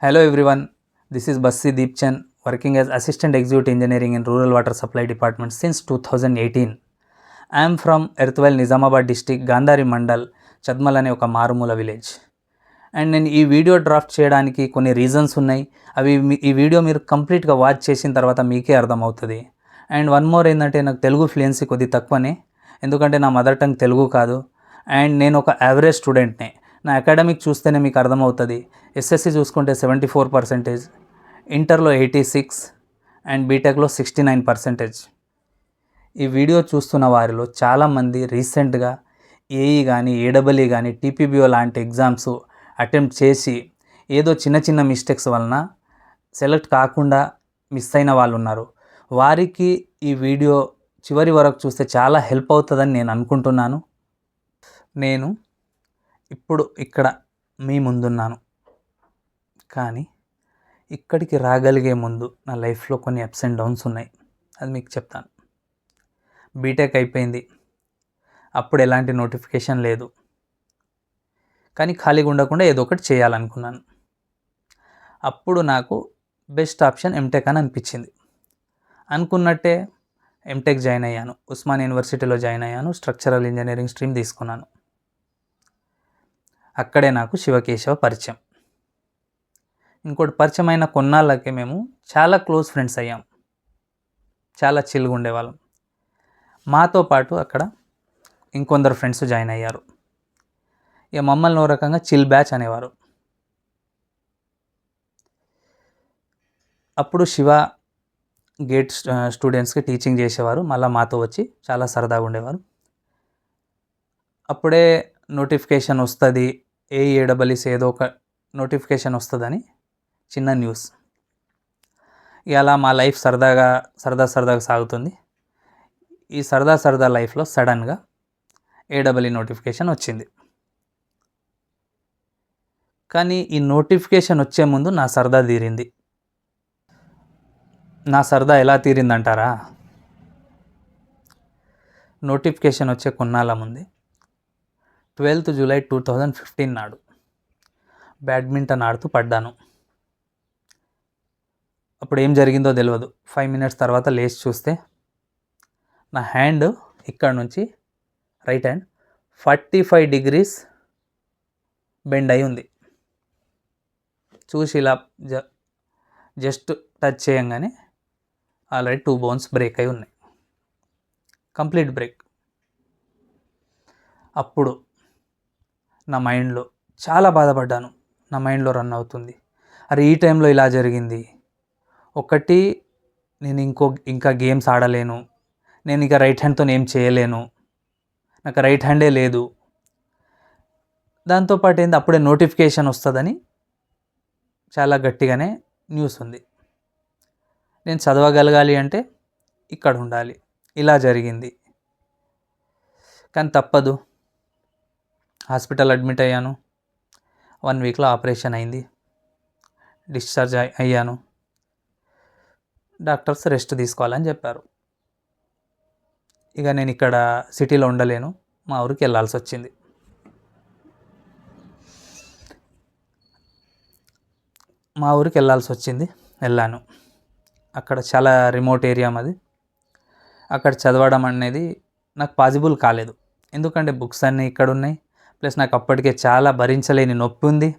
Hello everyone, this is Bassi Deepchand working as Assistant Executive Engineering in Rural Water Supply Department since 2018. I am from erthwhile Nizamabad district, Gandhari Mandal, Chadmal అనే ఒక మారుమూల village. And నేను ఈ video draft చేయడానికి కొన్ని reasons ఉన్నాయి. అవి ఈ వీడియో మీరు కంప్లీట్గా వాచ్ చేసిన తర్వాత మీకే అర్థమవుతుంది. అండ్ వన్ మోర్ ఏంటంటే నాకు తెలుగు ఫ్లూయెన్సీ కొద్ది తక్కువనే, ఎందుకంటే నా మదర్ టంగ్ తెలుగు కాదు. అండ్ నేను ఒక యావరేజ్ స్టూడెంట్నే. నా అకాడమిక్ చూస్తేనే మీకు అర్థమవుతుంది. ఎస్ఎస్సి చూసుకుంటే 74%, ఇంటర్లో 86 అండ్ బీటెక్లో 69%. ఈ వీడియో చూస్తున్న వారిలో చాలామంది రీసెంట్గా ఏఈ కానీ ఏడబ్ల్ఈ కానీ టీపీబీఓ లాంటి ఎగ్జామ్స్ అటెంప్ట్ చేసి ఏదో చిన్న చిన్న మిస్టేక్స్ వలన సెలెక్ట్ కాకుండా మిస్ అయిన వాళ్ళు ఉన్నారు. వారికి ఈ వీడియో చివరి వరకు చూస్తే చాలా హెల్ప్ అవుతుందని నేను అనుకుంటున్నాను. నేను ఇప్పుడు ఇక్కడ మీ ముందున్నాను, కానీ ఇక్కడికి రాగలిగే ముందు నా లైఫ్లో కొన్ని అప్స్ అండ్ డౌన్స్ ఉన్నాయి. అది మీకు చెప్తాను. బీటెక్ అయిపోయింది, అప్పుడు ఎలాంటి నోటిఫికేషన్ లేదు, కానీ ఖాళీగా ఉండకుండా ఏదో ఒకటి చేయాలనుకున్నాను. అప్పుడు నాకు బెస్ట్ ఆప్షన్ ఎంటెక్ అని అనిపించింది. అనుకున్నట్టే ఎంటెక్ జాయిన్ అయ్యాను. ఉస్మాన్ యూనివర్సిటీలో జాయిన్ అయ్యాను. స్ట్రక్చరల్ ఇంజనీరింగ్ స్ట్రీమ్ తీసుకున్నాను. అక్కడే నాకు శివకేశవ పరిచయం. ఇంకోటి పరిచయం అయిన కొన్నాళ్ళకే మేము చాలా క్లోజ్ ఫ్రెండ్స్ అయ్యాం. చాలా చిల్గా ఉండేవాళ్ళం. మాతో పాటు అక్కడ ఇంకొందరు ఫ్రెండ్స్ జాయిన్ అయ్యారు. ఇక మమ్మల్ని ఓ రకంగా చిల్ బ్యాచ్ అనేవారు. అప్పుడు శివ గేట్ స్టూడెంట్స్కి టీచింగ్ చేసేవారు. మళ్ళీ మాతో వచ్చి చాలా సరదాగా ఉండేవారు. అప్పుడే నోటిఫికేషన్ వస్తుంది, ఏఈఏడబ్ల్యూసి ఏదో ఒక నోటిఫికేషన్ వస్తుందని చిన్న న్యూస్. ఇలా మా లైఫ్ సరదాగా సాగుతుంది. ఈ సరదా లైఫ్లో సడన్గా ఏడబ్ల్యూ నోటిఫికేషన్ వచ్చింది. కానీ ఈ నోటిఫికేషన్ వచ్చే ముందు నా సరదా తీరింది. నా సరదా ఎలా తీరిందంటారా? నోటిఫికేషన్ వచ్చే కొన్నాళ్ళ ముందే 12th జూలై 2015 నాడు బ్యాడ్మింటన్ ఆడుతూ పడ్డాను. అప్పుడు ఏం జరిగిందో తెలియదు. 5 minutes తర్వాత లేచి చూస్తే నా హ్యాండ్ ఇక్కడ నుంచి రైట్ హ్యాండ్ 45 degrees బెండ్ అయి ఉంది. చూసి ఇలా జస్ట్ టచ్ చేయంగానే ఆల్రెడీ 2 bones బ్రేక్ అయి ఉన్నాయి. Complete break. అప్పుడు నా మైండ్లో చాలా బాధపడ్డాను. నా మైండ్లో రన్ అవుతుంది, అరే ఈ టైంలో ఇలా జరిగింది. ఒకటి, నేను ఇంకా గేమ్స్ ఆడలేను, నేను ఇక రైట్ హ్యాండ్తో ఏం చేయలేను, నాకు రైట్ హ్యాండే లేదు. దాంతోపాటు ఏంది, అప్పుడే నోటిఫికేషన్ వస్తుందని చాలా గట్టిగానే న్యూస్ ఉంది. నేను చదవగలగాలి అంటే ఇక్కడ ఉండాలి. ఇలా జరిగింది. కానీ తప్పదు. హాస్పిటల్ అడ్మిట్ అయ్యాను. 1 weekలో ఆపరేషన్ అయింది. డిశ్చార్జ్ అయ్యాను. డాక్టర్స్ రెస్ట్ తీసుకోవాలని చెప్పారు. ఇక నేను ఇక్కడ సిటీలో ఉండలేను, మా ఊరికి వెళ్ళాల్సి వచ్చింది. వెళ్ళాను. అక్కడ చాలా రిమోట్ ఏరియా మాది. అక్కడ చదవడం అనేది నాకు పాసిబుల్ కాలేదు. ఎందుకంటే బుక్స్ అన్నీ ఇక్కడ ఉన్నాయి, ప్లస్ నాకు అప్పటికే చాలా భరించలేని నొప్పి ఉంది.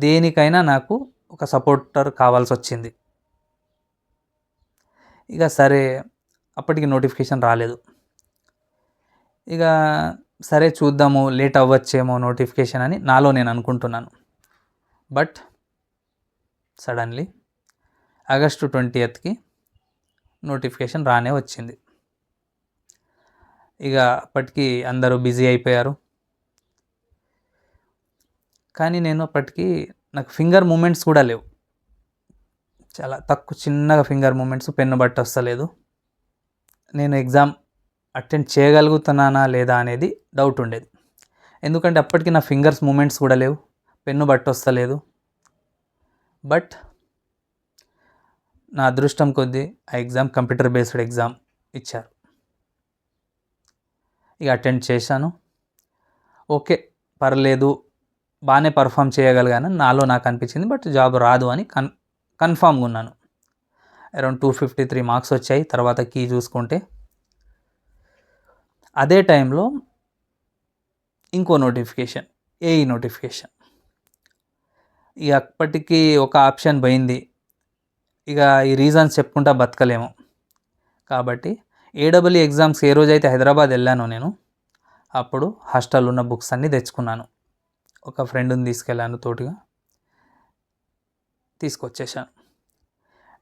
దేనికైనా నాకు ఒక సపోర్టర్ కావాల్సి వచ్చింది. ఇక సరే, అప్పటికి నోటిఫికేషన్ రాలేదు. ఇక సరే చూద్దాము, లేట్ అవ్వచ్చేమో నోటిఫికేషన్ అని నాలో నేను అనుకుంటున్నాను. But suddenly August 20th notification రానే వచ్చింది. ఇక అప్పటికి అందరూ బిజీ అయిపోయారు. కానీ నేను అప్పటికి నాకు ఫింగర్ మూమెంట్స్ కూడా లేవు. చాలా తక్కువ, చిన్నగా ఫింగర్ మూమెంట్స్, పెన్ను బట్టి వస్తలేదు. నేను ఎగ్జామ్ అటెండ్ చేయగలుగుతున్నానా లేదా అనేది డౌట్ ఉండేది. ఎందుకంటే అప్పటికి నా ఫింగర్స్ మూమెంట్స్ కూడా లేవు, పెన్ను బట్టి వస్తలేదు. బట్ నా అదృష్టం కొద్దీ ఆ ఎగ్జామ్ కంప్యూటర్ బేస్డ్ ఎగ్జామ్ ఇచ్చారు. ఇక అటెండ్ చేశాను. ఓకే, పర్లేదు, బాగానే పర్ఫామ్ చేయగలిగాను నాలో నాకు అనిపించింది. బట్ జాబ్ రాదు అని కన్ఫామ్గా ఉన్నాను. అరౌండ్ 253 మార్క్స్ వచ్చాయి తర్వాత కీ చూసుకుంటే. అదే టైంలో ఇంకో నోటిఫికేషన్, ఏఈ నోటిఫికేషన్. ఇక అప్పటికి ఒక ఆప్షన్ పోయింది. ఇక ఈ రీజన్స్ చెప్పుకుంటా బతకలేము కాబట్టి ఏడబ్ల్యూ ఎగ్జామ్స్ ఏ రోజైతే హైదరాబాద్ వెళ్ళానో నేను, అప్పుడు హాస్టల్ ఉన్న బుక్స్ అన్నీ తెచ్చుకున్నాను. ఒక ఫ్రెండ్ని తీసుకెళ్ళాను తోడుగా, తీసుకొచ్చేసాను.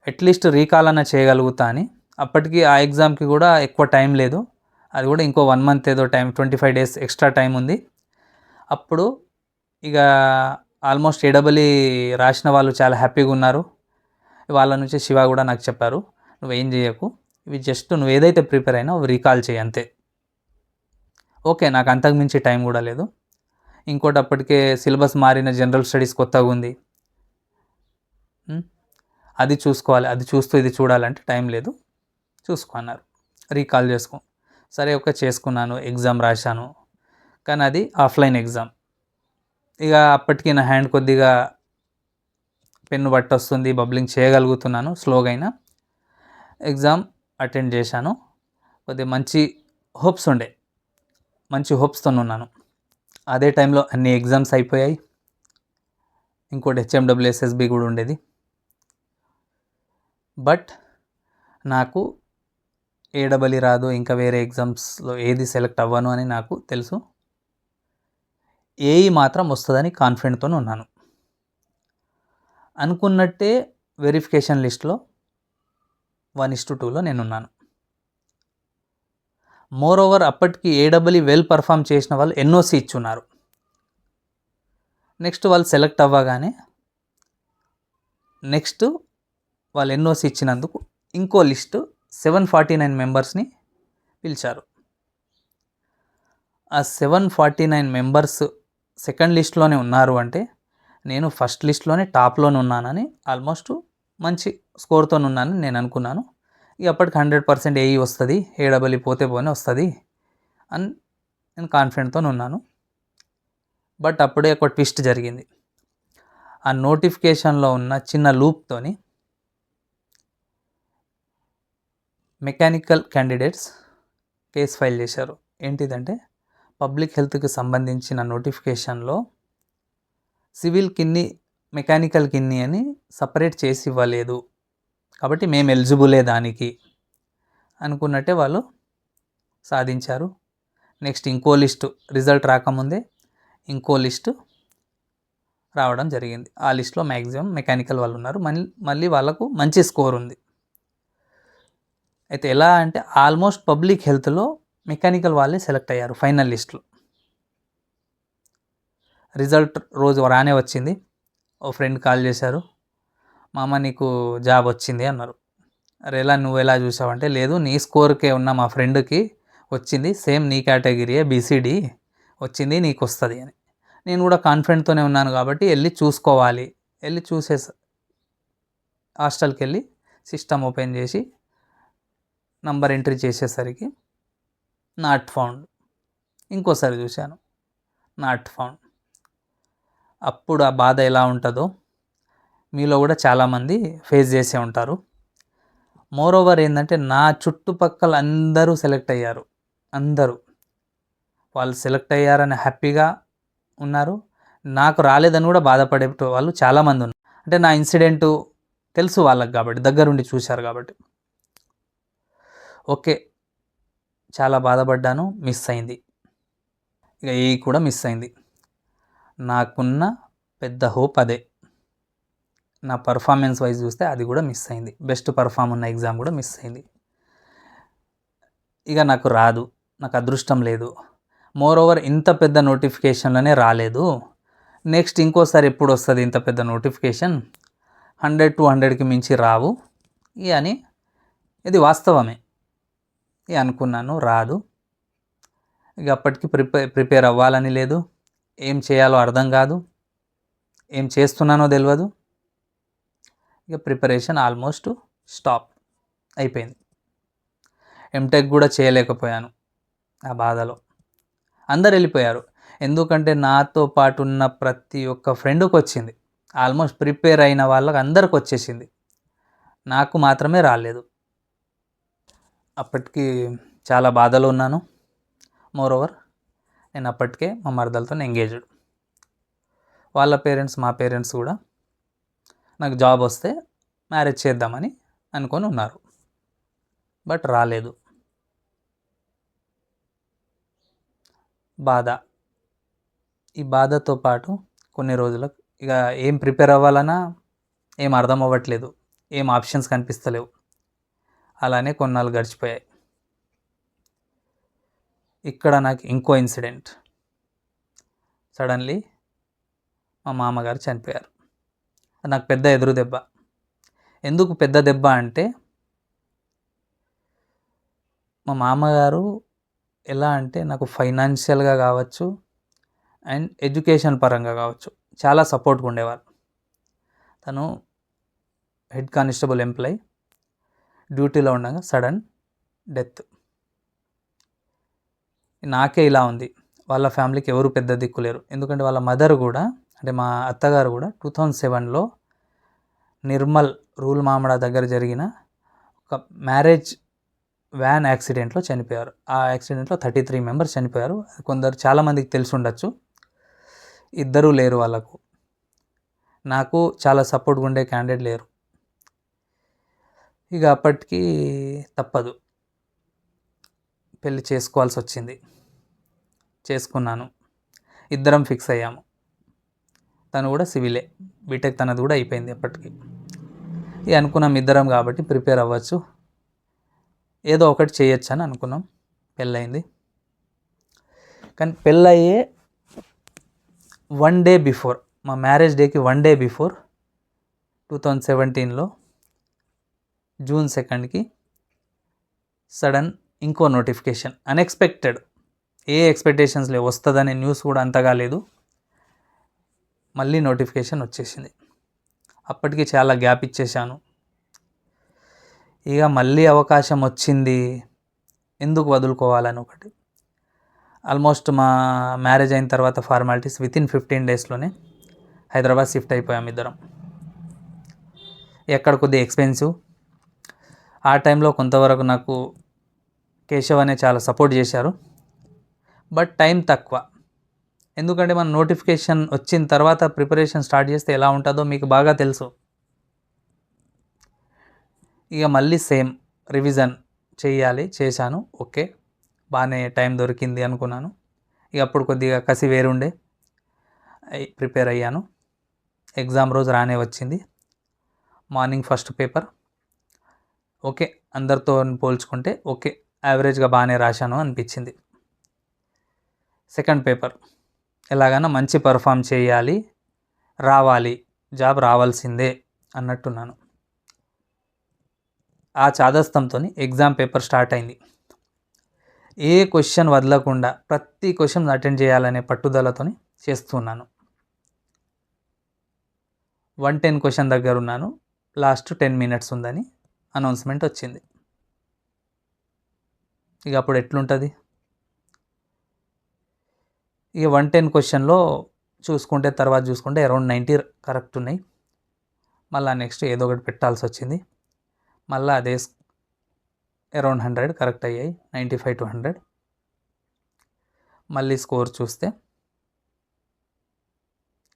అట్లీస్ట్ రీకాల్ అన్న చేయగలుగుతా అని. అప్పటికి ఆ ఎగ్జామ్కి కూడా ఎక్కువ టైం లేదు, అది కూడా ఇంకో 1 మంత్ ఏదో టైం, 25 days ఎక్స్ట్రా టైం ఉంది. అప్పుడు ఇక ఆల్మోస్ట్ ఏడబ్ల్యూ రాసిన వాళ్ళు చాలా హ్యాపీగా ఉన్నారు. వాళ్ళ నుంచి శివ కూడా నాకు చెప్పారు, నువ్వేం చేయకు, ఇవి జస్ట్ నువ్వు ఏదైతే ప్రిపేర్ అయినా అవి రీకాల్ చేయి అంతే. ఓకే, నాకు అంతకుమించి టైం కూడా లేదు. ఇంకోటి అప్పటికే సిలబస్ మారిన, జనరల్ స్టడీస్ కొత్తగా ఉంది, అది చూసుకోవాలి, అది చూస్తూ ఇది చూడాలంటే టైం లేదు, చూసుకో అన్నారు. రీకాల్ చేసుకో, సరే ఓకే చేసుకున్నాను. ఎగ్జామ్ రాశాను, కానీ అది ఆఫ్లైన్ ఎగ్జామ్. ఇక అప్పటికి నా హ్యాండ్ కొద్దిగా పెన్ను బట్టి వస్తుంది, బబ్లింగ్ చేయగలుగుతున్నాను స్లోగా అయినా. ఎగ్జామ్ అటెండ్ చేశాను. కొద్దిగా మంచి హోప్స్ ఉండే, మంచి హోప్స్తో ఉన్నాను. అదే టైంలో అన్ని ఎగ్జామ్స్ అయిపోయాయి. ఇంకోటి HMWSSB కూడా ఉండేది. బట్ నాకు ఏడబ్ల్యూ రాదు, ఇంకా వేరే ఎగ్జామ్స్లో ఏది సెలెక్ట్ అవ్వను అని నాకు తెలుసు. ఏఈ మాత్రం వస్తుందని కాన్ఫిడెంట్తో ఉన్నాను. అనుకున్నట్టే వెరిఫికేషన్ లిస్ట్లో 1:2లో నేనున్నాను. మోర్ ఓవర్ అప్పటికి ఏడబ్ల్యూ వెల్ పర్ఫామ్ చేసిన వాళ్ళు ఎన్ఓసి ఇచ్చున్నారు. నెక్స్ట్ వాళ్ళు సెలెక్ట్ అవ్వగానే నెక్స్ట్ వాళ్ళు ఎన్ఓసి ఇచ్చినందుకు ఇంకో లిస్టు 749 మెంబర్స్ని పిలిచారు. ఆ 749 మెంబర్స్ సెకండ్ లిస్ట్లోనే ఉన్నారు అంటే నేను ఫస్ట్ లిస్ట్లోనే టాప్లోనే ఉన్నానని, ఆల్మోస్ట్ మంచి స్కోర్తో ఉన్నానని నేను అనుకున్నాను. ఇక అప్పటికి 100% ఏఈ వస్తుంది, ఏడబ్ల్యూ పోతే పోనే వస్తుంది అని నేను కాన్ఫిడెంట్తో ఉన్నాను. బట్ అప్పుడే ఒక ట్విస్ట్ జరిగింది. ఆ నోటిఫికేషన్లో ఉన్న చిన్న లూప్తోని మెకానికల్ క్యాండిడేట్స్ కేసు ఫైల్ చేశారు. ఏంటిదంటే పబ్లిక్ హెల్త్కి సంబంధించిన నోటిఫికేషన్లో సివిల్ కిన్ని, మెకానికల్ కిన్ని అని సపరేట్ చేసి ఇవ్వలేదు, కాబట్టి మేము ఎలిజిబులే దానికి అనుకున్నట్టే వాళ్ళు సాధించారు. నెక్స్ట్ ఇంకో లిస్టు రిజల్ట్ రాకముందే ఇంకో లిస్టు రావడం జరిగింది. ఆ లిస్ట్లో మ్యాక్సిమం మెకానికల్ వాళ్ళు ఉన్నారు. మళ్ళీ వాళ్ళకు మంచి స్కోర్ ఉంది. అయితే ఎలా అంటే ఆల్మోస్ట్ పబ్లిక్ హెల్త్లో మెకానికల్ వాళ్ళే సెలెక్ట్ అయ్యారు ఫైనల్ లిస్ట్లో. రిజల్ట్ రోజు రానే వచ్చింది. ఓ ఫ్రెండ్ కాల్ చేశారు, మామ నీకు జాబ్ వచ్చింది అన్నారు. అరే ఎలా, నువ్వు ఎలా చూసావంటే, లేదు నీ స్కోర్కే ఉన్న మా ఫ్రెండ్కి వచ్చింది, సేమ్ నీ కేటగిరీయే బీసీడీ వచ్చింది, నీకు వస్తుంది అని. నేను కూడా కాన్ఫిడెంట్తోనే ఉన్నాను కాబట్టి వెళ్ళి చూసుకోవాలి, వెళ్ళి హాస్టల్కి వెళ్ళి సిస్టమ్ ఓపెన్ చేసి నంబర్ ఎంట్రీ చేసేసరికి నాట్ ఫౌండ్. ఇంకోసారి చూశాను, నాట్ ఫౌండ్. అప్పుడు ఆ బాధ ఎలా ఉంటుందో మీలో కూడా చాలామంది ఫేస్ చేసే ఉంటారు. మోర్ ఓవర్ ఏంటంటే నా చుట్టుపక్కల అందరూ సెలెక్ట్ అయ్యారు. అందరూ వాళ్ళు సెలెక్ట్ అయ్యారని హ్యాపీగా ఉన్నారు. నాకు రాలేదని కూడా బాధపడే వాళ్ళు చాలామంది ఉన్నారు. అంటే నా ఇన్సిడెంటు తెలుసు వాళ్ళకి కాబట్టి, దగ్గరుండి చూశారు కాబట్టి. ఓకే, చాలా బాధపడ్డాను, మిస్ అయింది. ఇక ఏ కూడా మిస్ అయింది. నాకున్న పెద్ద హోప్ అదే. నా పర్ఫార్మెన్స్ వైజ్ చూస్తే అది కూడా మిస్ అయింది. బెస్ట్ పర్ఫామ్ ఉన్న ఎగ్జామ్ కూడా మిస్ అయింది. ఇక నాకు రాదు, నాకు అదృష్టం లేదు. మోర్ ఓవర్ ఇంత పెద్ద నోటిఫికేషన్లోనే రాలేదు, నెక్స్ట్ ఇంకోసారి ఎప్పుడు వస్తుంది ఇంత పెద్ద నోటిఫికేషన్, 100-200కి మించి రావు ఇక అని, ఇది వాస్తవమే ఇక అనుకున్నాను. రాదు. ఇక అప్పటికి ప్రిపేర్ అవ్వాలని లేదు, ఏం చేయాలో అర్థం కాదు, ఏం చేస్తున్నానో తెలియదు. ఇక ప్రిపరేషన్ ఆల్మోస్ట్ స్టాప్ అయిపోయింది. ఎంటెక్ కూడా చేయలేకపోయాను ఆ బాధలో. అందరు వెళ్ళిపోయారు. ఎందుకంటే నాతో పాటు ఉన్న ప్రతి ఒక్క ఫ్రెండ్కి వచ్చింది. ఆల్మోస్ట్ ప్రిపేర్ అయిన వాళ్ళకి అందరికి వచ్చేసింది. నాకు మాత్రమే రాలేదు. అప్పటికి చాలా బాధలో ఉన్నాను. మోరోవర్ నేను అప్పటికే మా మరదలతో ఎంగేజ్డ్. వాళ్ళ పేరెంట్స్ మా పేరెంట్స్ కూడా నాకు జాబ్ వస్తే మ్యారేజ్ చేద్దామని అనుకొని ఉన్నారు. బట్ రాలేదు. బాధ. ఈ బాధతో పాటు కొన్ని రోజులకు ఇక ఏం ప్రిపేర్ అవ్వాలన్నా ఏం అర్థం అవ్వట్లేదు, ఏం ఆప్షన్స్ కనిపిస్తలేవు. అలానే కొన్నాళ్ళు గడిచిపోయాయి. ఇక్కడ నాకు ఇంకో ఇన్సిడెంట్. సడన్లీ మా మామగారు చనిపోయారు. అది నాకు పెద్ద ఎదురు దెబ్బ. ఎందుకు పెద్ద దెబ్బ అంటే, మా మామగారు ఎలా అంటే నాకు ఫైనాన్షియల్గా కావచ్చు అండ్ ఎడ్యుకేషన్ పరంగా కావచ్చు చాలా సపోర్ట్గా ఉండేవారు. తను హెడ్ కానిస్టేబుల్ ఎంప్లాయ్, డ్యూటీలో ఉండగా సడన్ డెత్. నాకే ఇలా ఉంది, వాళ్ళ ఫ్యామిలీకి ఎవరు పెద్ద దిక్కు లేరు. ఎందుకంటే వాళ్ళ మదర్ కూడా, అంటే మా అత్తగారు కూడా 2007లో నిర్మల్ రూల్ మామడ దగ్గర జరిగిన ఒక మ్యారేజ్ వ్యాన్ యాక్సిడెంట్లో చనిపోయారు. ఆ యాక్సిడెంట్లో 33 మెంబర్స్ చనిపోయారు. కొందరు చాలామందికి తెలిసి ఉండొచ్చు. ఇద్దరూ లేరు వాళ్ళకు. నాకు చాలా సపోర్ట్గా ఉండే క్యాండిడేట్ లేరు. ఇక అప్పటికి తప్పదు, పెళ్ళి చేసుకోవాల్సి వచ్చింది. చేసుకున్నాను. ఇద్దరం ఫిక్స్ అయ్యాము. తను కూడా సివిలే, బీటెక్ తనది కూడా అయిపోయింది అప్పటికి. ఇక అనుకున్నాం ఇద్దరం కాబట్టి ప్రిపేర్ అవ్వచ్చు, ఏదో ఒకటి చేయొచ్చు అని అనుకున్నాం. పెళ్ళయింది. కానీ పెళ్ళయ్యే 1 డే బిఫోర్, మా మ్యారేజ్ డేకి 1 డే బిఫోర్ 2017లో జూన్ 2కి సడన్ ఇంకో నోటిఫికేషన్, అన్ఎక్స్పెక్టెడ్. ఏ ఎక్స్పెక్టేషన్స్ లేవు, వస్తుందనే న్యూస్ కూడా అంతగా లేదు. మళ్ళీ నోటిఫికేషన్ వచ్చేసింది. అప్పటికి చాలా గ్యాప్ ఇచ్చేసాను. ఇక మళ్ళీ అవకాశం వచ్చింది, ఎందుకు వదులుకోవాలని ఒకటి. ఆల్మోస్ట్ మా మ్యారేజ్ అయిన తర్వాత ఫార్మాలిటీస్ వితిన్ 15 డేస్లోనే హైదరాబాద్ షిఫ్ట్ అయిపోయాం ఇద్దరం. ఎక్కడ కొద్దిగా ఎక్స్పెన్సివ్. ఆ టైంలో కొంతవరకు నాకు కేశవ్ అనే చాలా సపోర్ట్ చేశారు. బట్ టైం తక్కువ. ఎందుకంటే మన నోటిఫికేషన్ వచ్చిన తర్వాత ప్రిపరేషన్ స్టార్ట్ చేస్తే ఎలా ఉంటుందో మీకు బాగా తెలుసు. ఇక మళ్ళీ సేమ్ రివిజన్ చేయాలి, చేశాను. ఓకే, బాగానే టైం దొరికింది అనుకున్నాను. ఇక అప్పుడు కొద్దిగా కసి వేరుండే, ప్రిపేర్ అయ్యాను. ఎగ్జామ్ రోజు రానే వచ్చింది. మార్నింగ్ ఫస్ట్ పేపర్ ఓకే, అందరితో పోల్చుకుంటే ఓకే, యావరేజ్గా బాగానే రాశాను అనిపించింది. సెకండ్ పేపర్ ఎలాగైనా మంచి పర్ఫామ్ చేయాలి, రావాలి, జాబ్ రావాల్సిందే అన్నట్టున్నాను. ఆ చాదస్తంతో ఎగ్జామ్ పేపర్ స్టార్ట్ అయింది. ఏ క్వశ్చన్ వదలకుండా ప్రతి క్వశ్చన్ అటెండ్ చేయాలనే పట్టుదలతో చేస్తున్నాను. 110 క్వశ్చన్ దగ్గర ఉన్నాను. లాస్ట్ 10 మినిట్స్ ఉందని అనౌన్స్మెంట్ వచ్చింది. ఇక అప్పుడు ఎట్లుంటుంది. ఇక 110 క్వశ్చన్లో తర్వాత చూసుకుంటే అరౌండ్ 90 కరెక్ట్ ఉన్నాయి. మళ్ళీ నెక్స్ట్ ఏదో ఒకటి పెట్టాల్సి వచ్చింది. మళ్ళీ అదే అరౌండ్ 100 కరెక్ట్ అయ్యాయి, 95 to 100. మళ్ళీ స్కోర్ చూస్తే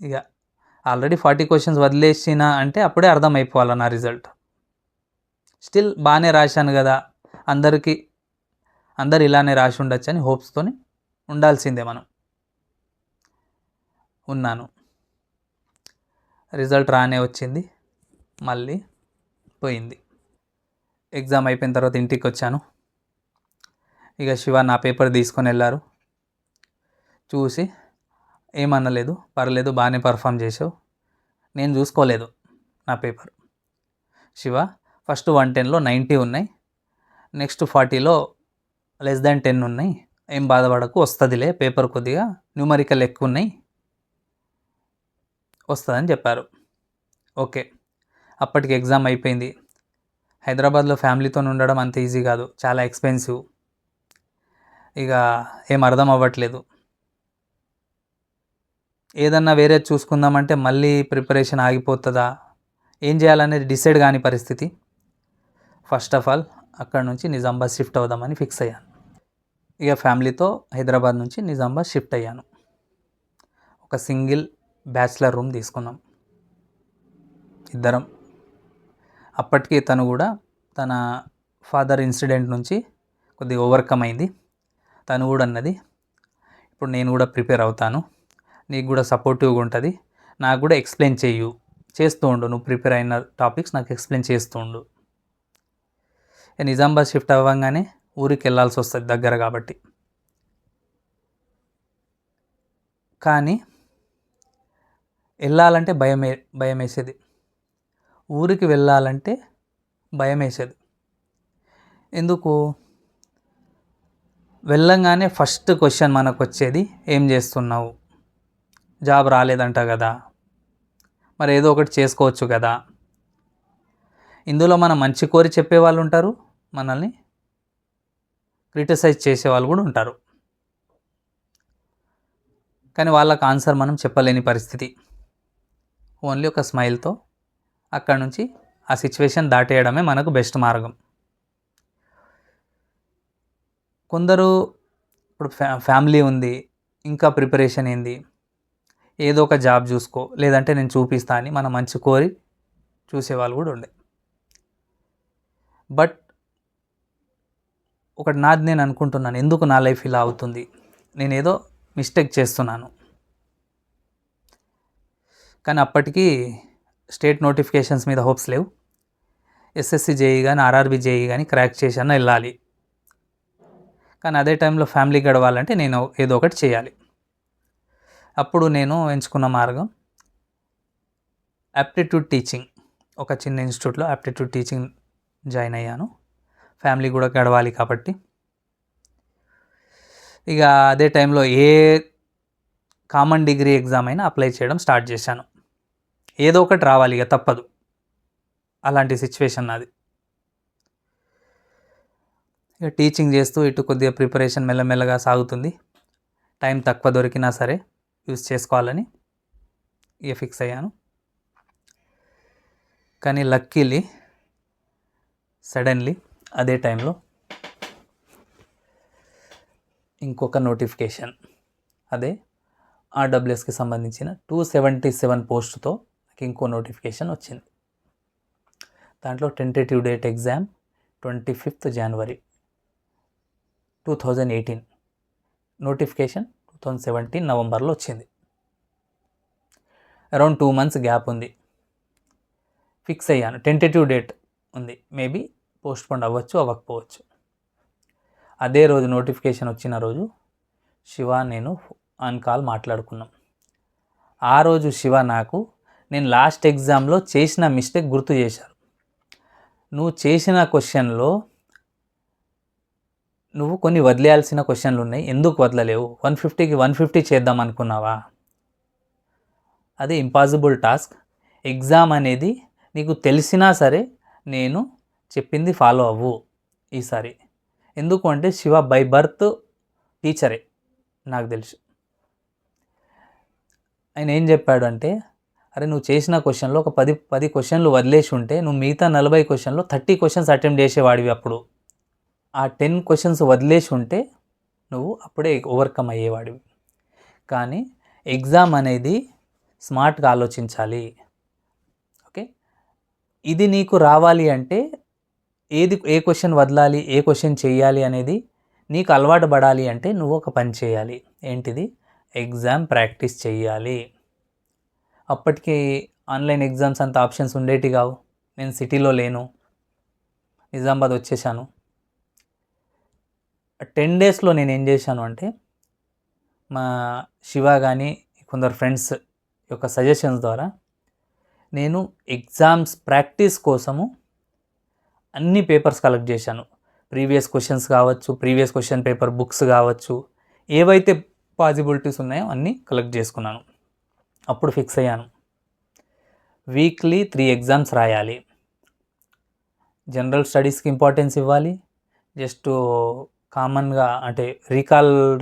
ఇక ఆల్రెడీ 40 క్వశ్చన్స్ వదిలేసిన అంటే అప్పుడే అర్థమైపోవాలి నా రిజల్ట్. స్టిల్ బాగానే రాశాను కదా, అందరు ఇలానే రాసి ఉండొచ్చు అని హోప్స్తో ఉండాల్సిందే మనం. ఉన్నాను. రిజల్ట్ రానే వచ్చింది, మళ్ళీ పోయింది. ఎగ్జామ్ అయిపోయిన తర్వాత ఇంటికి వచ్చాను. ఇక శివ నా పేపర్ తీసుకొని వెళ్ళారు. చూసి ఏమనలేదు, పర్లేదు బాగానే పర్ఫామ్ చేసావు. నేను చూసుకోలేదు నా పేపర్. శివ ఫస్ట్ 110లో 90 ఉన్నాయి, నెక్స్ట్ 40లో <10 ఉన్నాయి, ఏం బాధపడకు, వస్తుందిలే, పేపర్ కొద్దిగా న్యూమరికల్ ఎక్కువ ఉన్నాయి, వస్తుందని చెప్పారు. ఓకే, అప్పటికి ఎగ్జామ్ అయిపోయింది. హైదరాబాద్లో ఫ్యామిలీతో ఉండడం అంత ఈజీ కాదు, చాలా ఎక్స్పెన్సివ్. ఇక ఏం అర్థం అవ్వట్లేదు. ఏదన్నా వేరే చూసుకుందామంటే మళ్ళీ ప్రిపరేషన్ ఆగిపోతుందా, ఏం చేయాలనేది డిసైడ్ కాని పరిస్థితి. ఫస్ట్ ఆఫ్ ఆల్ అక్కడ నుంచి నిజామాబాద్ షిఫ్ట్ అవుదామని ఫిక్స్ అయ్యాను. ఇక ఫ్యామిలీతో హైదరాబాద్ నుంచి నిజామాబాద్ షిఫ్ట్ అయ్యాను. ఒక సింగిల్ బ్యాచిలర్ రూమ్ తీసుకున్నాం ఇద్దరం. అప్పటికి తను కూడా తన ఫాదర్ ఇన్సిడెంట్ నుంచి కొద్దిగా ఓవర్కమ్ అయింది. తను కూడా అన్నది, ఇప్పుడు నేను కూడా ప్రిపేర్ అవుతాను, నీకు కూడా సపోర్టివ్గా ఉంటుంది, నాకు కూడా ఎక్స్ప్లెయిన్ చేస్తూ ఉండు, నువ్వు ప్రిపేర్ అయిన టాపిక్స్ నాకు ఎక్స్ప్లెయిన్ చేస్తూ ఉండు. నిజామాబాద్ షిఫ్ట్ అవ్వగానే ఊరికి వెళ్ళాల్సి వస్తుంది దగ్గర కాబట్టి. కానీ వెళ్ళాలంటే భయం వేసేది, ఊరికి వెళ్ళాలంటే భయం వేసేది. ఎందుకు? వెళ్ళంగానే ఫస్ట్ క్వశ్చన్ మనకు వచ్చేది, ఏం చేస్తున్నావు, జాబ్ రాలేదంట కదా, మరి ఏదో ఒకటి చేసుకోవచ్చు కదా. ఇందులో మనం మంచి కోరి చెప్పేవాళ్ళు ఉంటారు, మనల్ని క్రిటిసైజ్ చేసేవాళ్ళు కూడా ఉంటారు. కానీ వాళ్ళకి ఆన్సర్ మనం చెప్పలేని పరిస్థితి. ఓన్లీ ఒక స్మైల్తో అక్కడ నుంచి ఆ సిచ్యువేషన్ దాటేయడమే మనకు బెస్ట్ మార్గం. కొందరు ఇప్పుడు ఫ్యామిలీ ఉంది, ఇంకా ప్రిపరేషన్ ఏంది, ఏదో ఒక జాబ్ చూసుకో, లేదంటే నేను చూపిస్తా అని మనం మంచి కోరి చూసేవాళ్ళు కూడా ఉండే. బట్ ఒకటి నాది నేను అనుకుంటున్నాను, ఎందుకు నా లైఫ్ ఇలా అవుతుంది, నేనేదో మిస్టేక్ చేస్తున్నాను. కానీ అప్పటికి స్టేట్ నోటిఫికేషన్స్ మీద హోప్స్ లేవు. ఎస్ఎస్సి జేఈ కానీ ఆర్ఆర్బి జేఈ కానీ క్రాక్ చేశాను వెళ్ళాలి. కానీ అదే టైంలో ఫ్యామిలీ గడవాలంటే నేను ఏదో ఒకటి చేయాలి. అప్పుడు నేను ఎంచుకున్న మార్గం యాప్టిట్యూడ్ టీచింగ్. ఒక చిన్న ఇన్స్టిట్యూట్లో యాప్టిట్యూడ్ టీచింగ్ జాయిన్ అయ్యాను, ఫ్యామిలీ కూడా గడవాలి కాబట్టి. ఇక అదే టైంలో ఏ కామన్ డిగ్రీ ఎగ్జామ్ అయినా అప్లై చేయడం స్టార్ట్ చేశాను. ఏదో ఒకటి రావాలి, ఇక తప్పదు, అలాంటి సిచ్యువేషన్ నాది. ఇక టీచింగ్ చేస్తూ ఇటు కొద్దిగా ప్రిపరేషన్ మెల్లమెల్లగా సాగుతుంది. టైం తక్కువ దొరికినా సరే యూజ్ చేసుకోవాలని ఇక ఫిక్స్ అయ్యాను. కానీ లక్కీలీ సడన్లీ అదే టైంలో ఇంకొక నోటిఫికేషన్, అదే ఆర్డబ్ల్యూఎస్కి సంబంధించిన 277 పోస్టుతో నాకు ఇంకో నోటిఫికేషన్ వచ్చింది. దాంట్లో tentative date exam 25th January 2018, notification 2017 నవంబర్లో వచ్చింది. అరౌండ్ 2 months గ్యాప్ ఉంది. ఫిక్స్ అయ్యాను, టెంటేటివ్ డేట్ ఉంది, మేబీ పోస్ట్పోన్ అవ్వచ్చు అవ్వకపోవచ్చు. అదే రోజు నోటిఫికేషన్ వచ్చిన రోజు శివ నేను ఆన్ కాల్ మాట్లాడుకున్నాం. ఆ రోజు శివ నాకు నేను లాస్ట్ ఎగ్జామ్లో చేసిన మిస్టేక్ గుర్తు చేశారు. నువ్వు చేసిన క్వశ్చన్లో నువ్వు కొన్ని వదిలేయాల్సిన క్వశ్చన్లు ఉన్నాయి, ఎందుకు వదలలేవు, 150కి 150 చేద్దాం అనుకున్నావా, అది ఇంపాసిబుల్ టాస్క్. ఎగ్జామ్ అనేది నీకు తెలిసినా సరే నేను చెప్పింది ఫాలో అవ్వు ఈసారి. ఎందుకు అంటే శివ బై బర్త్ టీచరే, నాకు తెలుసు. ఆయన ఏం చెప్పాడు అంటే, అరే నువ్వు చేసిన క్వశ్చన్లో ఒక 10 క్వశ్చన్లు వదిలేసి ఉంటే నువ్వు మిగతా 40 క్వశ్చన్లో 30 క్వశ్చన్స్ అటెంప్ట్ చేసేవాడివి. అప్పుడు ఆ 10 క్వశ్చన్స్ వదిలేసి ఉంటే నువ్వు అప్పుడే ఓవర్కమ్ అయ్యేవాడివి. కానీ ఎగ్జామ్ అనేది స్మార్ట్గా ఆలోచించాలి. ఓకే, ఇది నీకు రావాలి అంటే ఏ క్వశ్చన్ వదలాలి, ఏ క్వశ్చన్ చేయాలి అనేది నీకు అలవాటు పడాలి అంటే నువ్వు ఒక పని చేయాలి. ఏంటిది? ఎగ్జామ్ ప్రాక్టీస్ చేయాలి. అప్పటికి ఆన్లైన్ ఎగ్జామ్స్ అంత ఆప్షన్స్ ఉండేటి కావు. నేను సిటీలో లేను, నిజామాబాద్ వచ్చేసాను. 10 daysలో నేను ఏం చేశాను అంటే, మా శివ కానీ కొందరు ఫ్రెండ్స్ యొక్క సజెషన్స్ ద్వారా నేను ఎగ్జామ్స్ ప్రాక్టీస్ కోసము అన్ని పేపర్స్ కలెక్ట్ చేశాను. ప్రీవియస్ క్వశ్చన్స్ కావచ్చు, ప్రీవియస్ క్వశ్చన్ పేపర్ బుక్స్ కావచ్చు, ఏవైతే పాసిబిలిటీస్ ఉన్నాయో అన్నీ కలెక్ట్ చేసుకున్నాను. అప్పుడు ఫిక్స్ అయ్యాను, వీక్లీ 3 ఎగ్జామ్స్ రాయాలి. జనరల్ స్టడీస్కి ఇంపార్టెన్స్ ఇవ్వాలి, జస్ట్ కామన్గా అంటే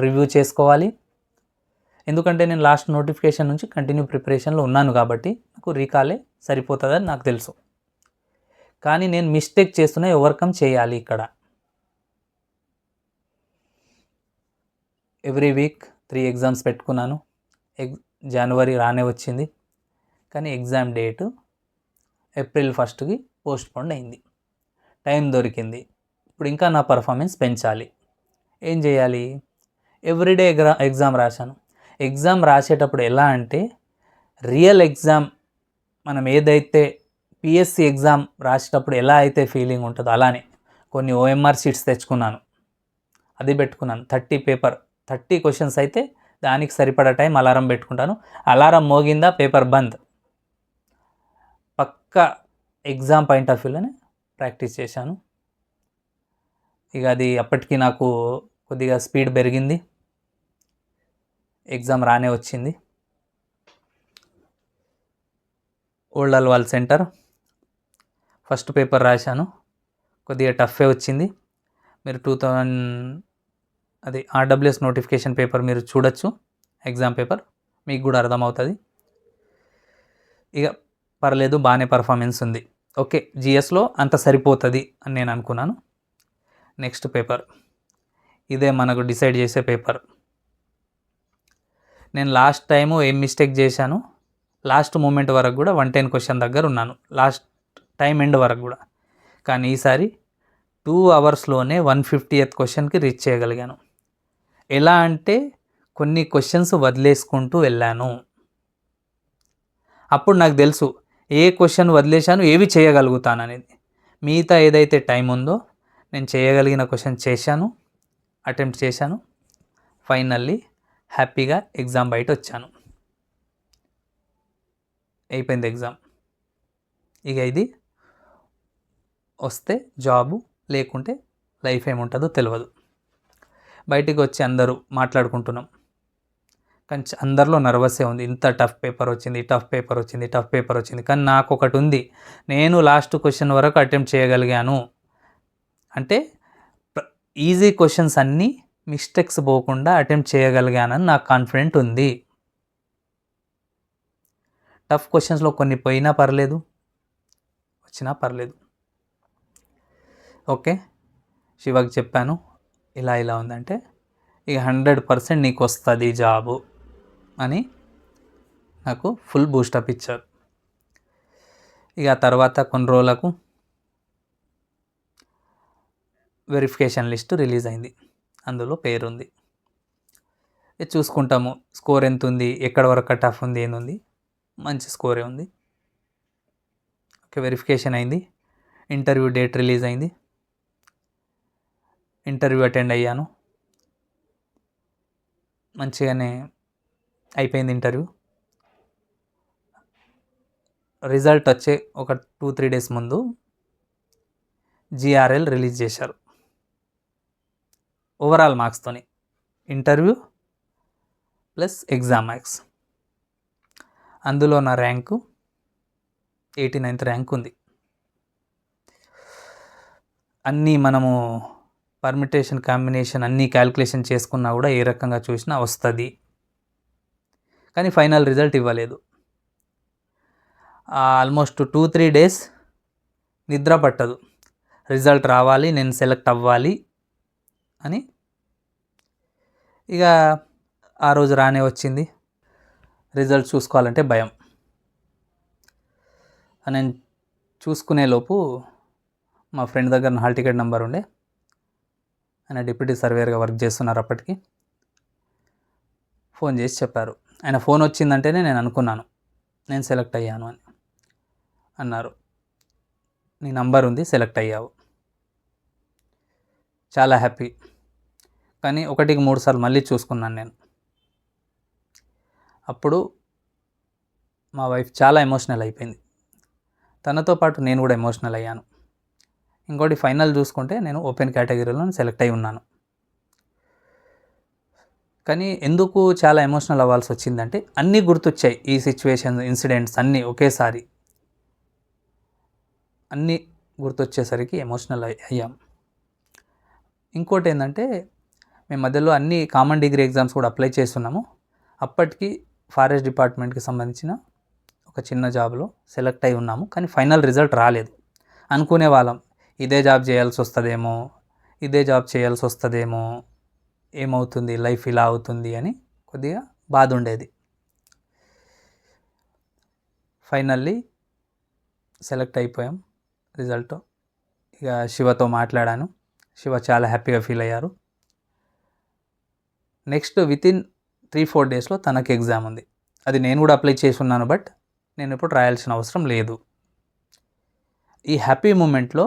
రివ్యూ చేసుకోవాలి, ఎందుకంటే నేను లాస్ట్ నోటిఫికేషన్ నుంచి కంటిన్యూ ప్రిపరేషన్లో ఉన్నాను కాబట్టి నాకు రీకాలే సరిపోతుందని నాకు తెలుసు. కానీ నేను మిస్టేక్ చేస్తున్నా, ఓవర్కమ్ చేయాలి ఇక్కడ. ఎవ్రీ వీక్ 3 ఎగ్జామ్స్ పెట్టుకున్నాను. జనవరి రానే వచ్చింది, కానీ ఎగ్జామ్ డేటు ఏప్రిల్ 1కి పోస్ట్పోన్ అయింది. టైం దొరికింది. ఇప్పుడు ఇంకా నా పర్ఫార్మెన్స్ పెంచాలి. ఏం చేయాలి? ఎవ్రీడే ఎగ్జామ్ రాశాను. ఎగ్జామ్ రాసేటప్పుడు ఎలా అంటే రియల్ ఎగ్జామ్ మనం ఏదైతే పిఎస్సి ఎగ్జామ్ రాసేటప్పుడు ఎలా అయితే ఫీలింగ్ ఉంటుందో అలానే కొన్ని ఓఎంఆర్ షీట్స్ తెచ్చుకున్నాను, అది పెట్టుకున్నాను. 30 క్వశ్చన్స్ అయితే దానికి సరిపడా టైం అలారం పెట్టుకుంటాను. అలారం మోగిందా పేపర్ బంద్. పక్కా ఎగ్జామ్ పాయింట్ ఆఫ్ వ్యూలోనే ప్రాక్టీస్ చేశాను. ఇక అది అప్పటికి నాకు కొద్దిగా స్పీడ్ పెరిగింది. ఎగ్జామ్ రానే వచ్చింది. Old Alwal centre first paper రాశాను. కొద్దిగా టఫే వచ్చింది. మీరు 2000 అది ఆర్డబ్ల్యూఎస్ నోటిఫికేషన్ పేపర్ మీరు చూడొచ్చు, ఎగ్జామ్ పేపర్ మీకు కూడా అర్థమవుతుంది. ఇక పర్లేదు, బాగానే పర్ఫార్మెన్స్ ఉంది. ఓకే, జిఎస్లో అంత సరిపోతుంది అని నేను అనుకున్నాను. నెక్స్ట్ పేపర్ ఇదే మనకు డిసైడ్ చేసే పేపర్. నేను లాస్ట్ టైము ఏం మిస్టేక్ చేశాను, లాస్ట్ మూమెంట్ వరకు కూడా 110 క్వశ్చన్ దగ్గర ఉన్నాను, లాస్ట్ టైం ఎండ్ వరకు కూడా. కానీ ఈసారి 2 అవర్స్లోనే 150th క్వశ్చన్కి రీచ్ చేయగలిగాను. ఎలా అంటే కొన్ని క్వశ్చన్స్ వదిలేసుకుంటూ వెళ్ళాను. అప్పుడు నాకు తెలుసు ఏ క్వశ్చన్ వదిలేశాను, ఏవి చేయగలుగుతాను అనేది. మిగతా ఏదైతే టైం ఉందో నేను చేయగలిగిన క్వశ్చన్ చేశాను, అటెంప్ట్ చేశాను. ఫైనల్లీ హ్యాపీగా ఎగ్జామ్ బయట వచ్చాను. అయిపోయింది ఎగ్జామ్. ఇక ఇది వస్తే జాబు, లేకుంటే లైఫ్ ఏముంటుందో తెలియదు. బయటికి వచ్చి అందరూ మాట్లాడుకుంటున్నాం, కానీ అందరిలో నర్వసే ఉంది. ఇంత టఫ్ పేపర్ వచ్చింది. కానీ నాకు ఒకటి ఉంది, నేను లాస్ట్ క్వశ్చన్ వరకు అటెంప్ట్ చేయగలిగాను. అంటే ఈజీ క్వశ్చన్స్ అన్నీ మిస్టేక్స్ పోకుండా అటెంప్ట్ చేయగలిగానని నాకు కాన్ఫిడెంట్ ఉంది. టఫ్ క్వశ్చన్స్లో కొన్ని పోయినా పర్లేదు, వచ్చినా పర్లేదు. ఓకే, శివకి చెప్పాను ఇలా ఉందంటే ఇక 100% నీకు వస్తుంది జాబు అని నాకు ఫుల్ బూస్టప్ ఇచ్చారు. ఇక తర్వాత కొన్ని రోజులకు వెరిఫికేషన్ లిస్ట్ రిలీజ్ అయింది, అందులో పేరుంది. ఇది చూసుకుంటాము స్కోర్ ఎంత ఉంది, ఎక్కడ వరకు కట్ ఆఫ్ ఉంది, ఏంది, మంచి స్కోరే ఉంది. ఓకే, వెరిఫికేషన్ అయింది. ఇంటర్వ్యూ డేట్ రిలీజ్ అయింది. ఇంటర్వ్యూ అటెండ్ అయ్యాను, మంచిగానే అయిపోయింది ఇంటర్వ్యూ. రిజల్ట్ వచ్చే ఒక 2-3 డేస్ ముందు జిఆర్ఎల్ రిలీజ్ చేశారు ఓవరాల్ మార్క్స్తోని, ఇంటర్వ్యూ ప్లస్ ఎగ్జామ్ మార్క్స్. అందులో నా ర్యాంకు 89th ర్యాంక్ ఉంది. అన్నీ మనము పర్మిటేషన్ కాంబినేషన్ అన్నీ క్యాల్కులేషన్ చేసుకున్నా కూడా ఏ రకంగా చూసినా వస్తుంది. కానీ ఫైనల్ రిజల్ట్ ఇవ్వలేదు. ఆల్మోస్ట్ 2-3 డేస్ నిద్ర పట్టదు, రిజల్ట్ రావాలి, నేను సెలెక్ట్ అవ్వాలి అని. ఇక ఆ రోజు రానే వచ్చింది. రిజల్ట్ చూసుకోవాలంటే భయం. నేను చూసుకునే లోపు మా ఫ్రెండ్ దగ్గర హాల్ టికెట్ నెంబర్ ఉండే, ఆయన డిప్యూటీ సర్వేయర్గా వర్క్ చేస్తున్నారు అప్పటికి. ఫోన్ చేసి చెప్పారు. ఆయన ఫోన్ వచ్చిందంటేనే నేను అనుకున్నాను నేను సెలెక్ట్ అయ్యాను అని. అన్నారు, నీ నంబర్ ఉంది, సెలెక్ట్ అయ్యావు. చాలా హ్యాపీ. కానీ 1-3 సార్లు మళ్ళీ చూసుకున్నాను నేను. అప్పుడు మా వైఫ్ చాలా ఎమోషనల్ అయిపోయింది, తనతో పాటు నేను కూడా ఎమోషనల్ అయ్యాను. ఇంకోటి ఫైనల్ చూసుకుంటే నేను ఓపెన్ కేటగిరీలో సెలెక్ట్ అయి ఉన్నాను. కానీ ఎందుకు చాలా ఎమోషనల్ అవ్వాల్సి వచ్చిందంటే అన్నీ గుర్తొచ్చాయి, ఈ సిచ్యువేషన్, ఇన్సిడెంట్స్ అన్నీ ఒకేసారి అన్నీ గుర్తొచ్చేసరికి ఎమోషనల్ అయ్యాం. ఇంకోటి ఏంటంటే మేము మధ్యలో అన్ని కామన్ డిగ్రీ ఎగ్జామ్స్ కూడా అప్లై చేస్తున్నాము. అప్పటికి ఫారెస్ట్ డిపార్ట్మెంట్కి సంబంధించిన ఒక చిన్న జాబ్లో సెలెక్ట్ అయి ఉన్నాము, కానీ ఫైనల్ రిజల్ట్ రాలేదు. అనుకునే వాళ్ళం ఇదే జాబ్ చేయాల్సి వస్తుందేమో, ఇదే జాబ్ చేయాల్సి వస్తుందేమో, ఏమవుతుంది లైఫ్ ఇలా అవుతుంది అని కొద్దిగా బాధ ఉండేది. ఫైనల్లీ సెలెక్ట్ అయిపోయాం. రిజల్ట్ ఇక శివతో మాట్లాడాను. శివ చాలా హ్యాపీగా ఫీల్ అయ్యారు. నెక్స్ట్ వితిన్ 3-4 డేస్లో తనకి ఎగ్జామ్ ఉంది. అది నేను కూడా అప్లై చేసి ఉన్నాను, బట్ నేను ఇప్పుడు రాయాల్సిన అవసరం లేదు. ఈ హ్యాపీ మూమెంట్లో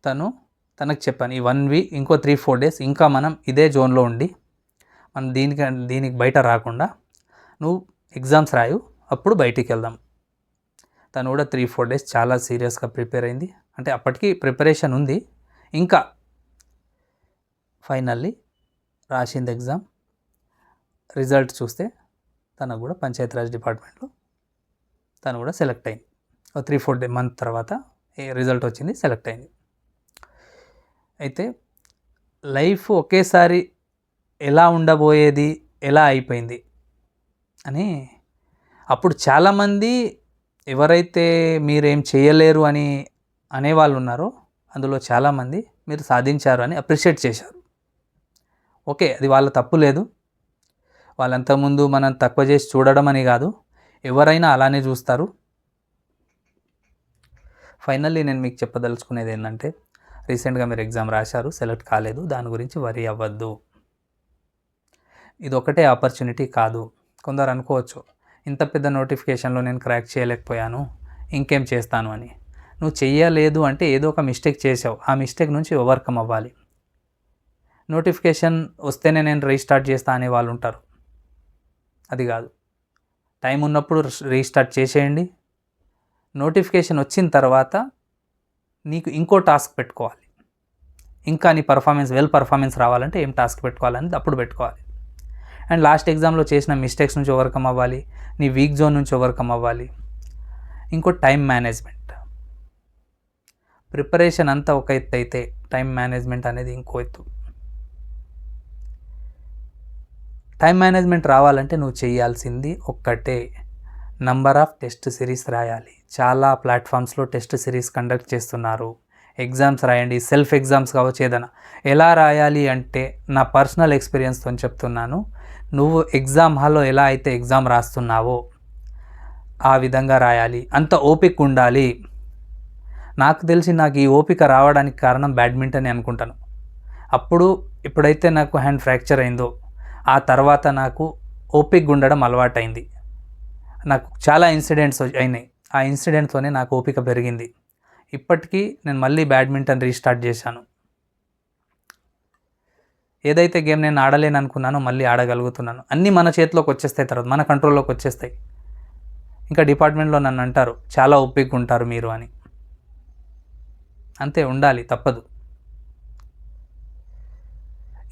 తనకు చెప్పాను, ఈ 1 వీక్ ఇంకో 3-4 డేస్ ఇంకా మనం ఇదే జోన్లో ఉండి మనం దీనికి బయట రాకుండా నువ్వు ఎగ్జామ్స్ రాయు, అప్పుడు బయటికి వెళ్దాం. తను కూడా 3-4 డేస్ చాలా సీరియస్గా ప్రిపేర్ అయింది. అంటే అప్పటికి ప్రిపరేషన్ ఉంది. ఇంకా ఫైనల్లీ రాసింది ఎగ్జామ్. రిజల్ట్ చూస్తే తనకు కూడా పంచాయతీరాజ్ డిపార్ట్మెంట్లో తను కూడా సెలెక్ట్ అయింది. 3-4 మంత్ తర్వాత రిజల్ట్ వచ్చింది, సెలెక్ట్ అయింది. అయితే లైఫ్ ఒకేసారి ఎలా ఉండబోయేది, ఎలా అయిపోయింది అని అప్పుడు చాలామంది ఎవరైతే మీరేం చేయలేరు అని అనేవాళ్ళు ఉన్నారో అందులో చాలామంది మీరు సాధించారు అని అప్రిషియేట్ చేశారు. ఓకే, అది వాళ్ళ తప్పు లేదు. వాళ్ళంతకుముందు మనం తక్కువ చేసి చూడడం అని కాదు, ఎవరైనా అలానే చూస్తారు. ఫైనల్లీ నేను మీకు చెప్పదలుచుకునేది ఏంటంటే, రీసెంట్గా మీరు ఎగ్జామ్ రాశారు, సెలెక్ట్ కాలేదు, దాని గురించి వరీ అవ్వద్దు. ఇది ఒకటే ఆపర్చునిటీ కాదు. కొందరు అనుకోవచ్చు, ఇంత పెద్ద నోటిఫికేషన్లో నేను క్రాక్ చేయలేకపోయాను, ఇంకేం చేస్తాను అని. నువ్వు చెయ్యలేదు అంటే ఏదో ఒక మిస్టేక్ చేసావు, ఆ మిస్టేక్ నుంచి ఓవర్కమ్ అవ్వాలి. నోటిఫికేషన్ వస్తేనే నేను రీస్టార్ట్ చేస్తా అనే వాళ్ళు ఉంటారు. అది కాదు, టైం ఉన్నప్పుడు రీస్టార్ట్ చేసేయండి. నోటిఫికేషన్ వచ్చిన తర్వాత నీకు ఇంకో టాస్క్ పెట్టుకోవాలి. ఇంకా నీ పర్ఫార్మెన్స్ రావాలంటే ఏం టాస్క్ పెట్టుకోవాలని అప్పుడు పెట్టుకోవాలి. అండ్ లాస్ట్ ఎగ్జామ్లో చేసిన మిస్టేక్స్ నుంచి ఓవర్కమ్ అవ్వాలి, నీ వీక్ జోన్ నుంచి ఓవర్కమ్ అవ్వాలి. ఇంకో టైం మేనేజ్మెంట్. ప్రిపరేషన్ అంతా ఒక ఎత్తు అయితే టైం మేనేజ్మెంట్ అనేది ఇంకో ఎత్తు. టైం మేనేజ్మెంట్ రావాలంటే నువ్వు చేయాల్సింది ఒక్కటే, నంబర్ ఆఫ్ టెస్ట్ సిరీస్ రాయాలి. చాలా ప్లాట్ఫామ్స్లో టెస్ట్ సిరీస్ కండక్ట్ చేస్తున్నారు. ఎగ్జామ్స్ రాయండి, సెల్ఫ్ ఎగ్జామ్స్ కావచ్చు, ఏదైనా. ఎలా రాయాలి అంటే నా పర్సనల్ ఎక్స్పీరియన్స్తో చెప్తున్నాను. నువ్వు ఎగ్జామ్ హాల్లో ఎలా అయితే ఎగ్జామ్ రాస్తున్నావో ఆ విధంగా రాయాలి. అంత ఓపిక ఉండాలి. నాకు తెలిసి నాకు ఈ ఓపిక రావడానికి కారణం బ్యాడ్మింటన్ అనుకుంటాను. ఎప్పుడైతే నాకు హ్యాండ్ ఫ్రాక్చర్ అయిందో ఆ తర్వాత నాకు ఓపిక ఉండడం అలవాటైంది. నాకు చాలా ఇన్సిడెంట్స్ అయినాయి, ఆ ఇన్సిడెంట్తోనే నాకు ఓపిక పెరిగింది. ఇప్పటికీ నేను మళ్ళీ బ్యాడ్మింటన్ రీస్టార్ట్ చేశాను. ఏదైతే గేమ్ నేను ఆడలేను అనుకున్నానో మళ్ళీ ఆడగలుగుతున్నాను. అన్నీ మన చేతిలోకి వచ్చేస్తాయి, తర్వాత మన కంట్రోల్లోకి వచ్చేస్తాయి. ఇంకా డిపార్ట్మెంట్లో నన్ను అంటారు, చాలా ఓపిక ఉంటారు మీరు అని. అంతే, ఉండాలి, తప్పదు.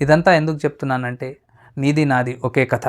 ఇదంతా ఎందుకు చెప్తున్నానంటే, నీది నాది ఒకే కథ.